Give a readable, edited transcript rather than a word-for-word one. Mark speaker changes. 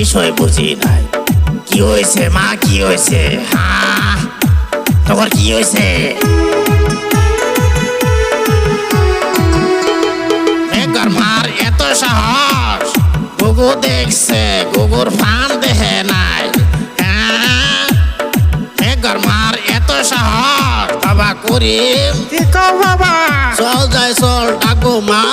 Speaker 1: বিষয় বুঝি নাই। কি হয়েছে মা, কি হয়েছে? হ্যাঁ, তোর কি হয়েছে? মেঘর মার এত সাহস, গুগু দেখছে, গুগুর ফান দেখে নাই। মেঘর মার এত সাহস, বাবা করিম
Speaker 2: কি কও বাবা?
Speaker 1: চল যাই চল ডাকবো মা